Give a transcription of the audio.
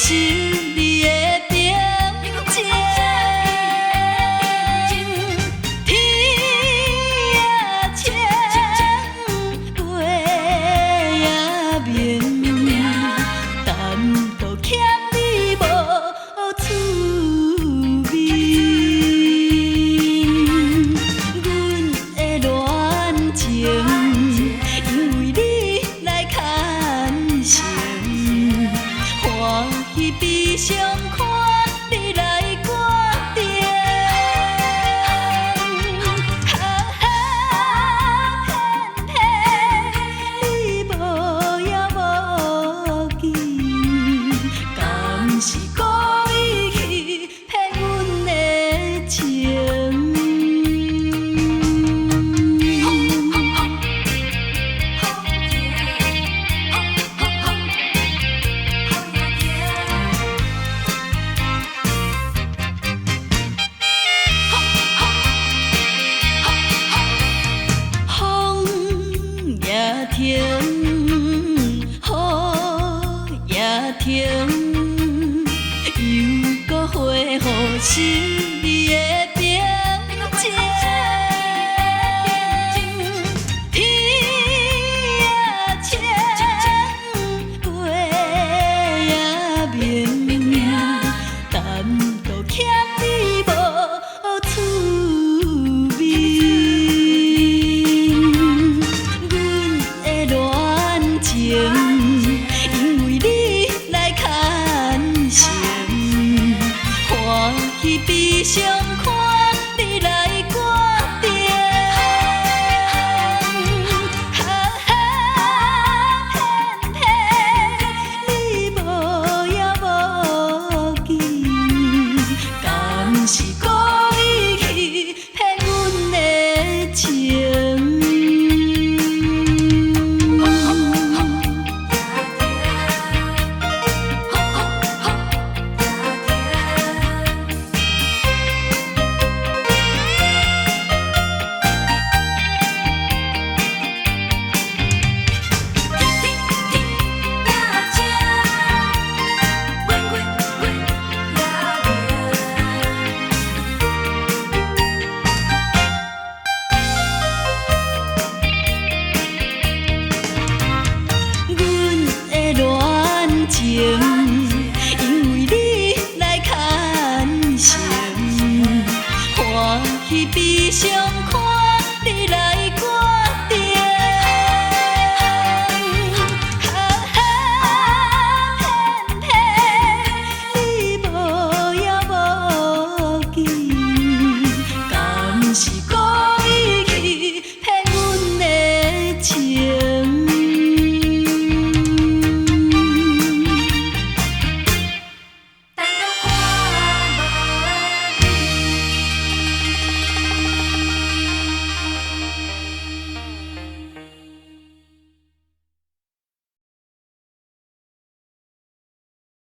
受你的平静。天也青，月也明，但都欠你无滋味。阮的恋情，因为你来牵成，欢喜悲伤看你来决定。哈哈，偏偏你无影无迹，敢是故意去骗阮的情？风也停，雨也停，又搁回予心里的平静。天也青，月也明，但都欠你无滋味。阮的恋情，因为你来牵成，欢喜悲伤看你来决定。哈哈，偏偏你无影无迹，敢是故意去骗阮的情？因为你来牵成，欢喜悲伤。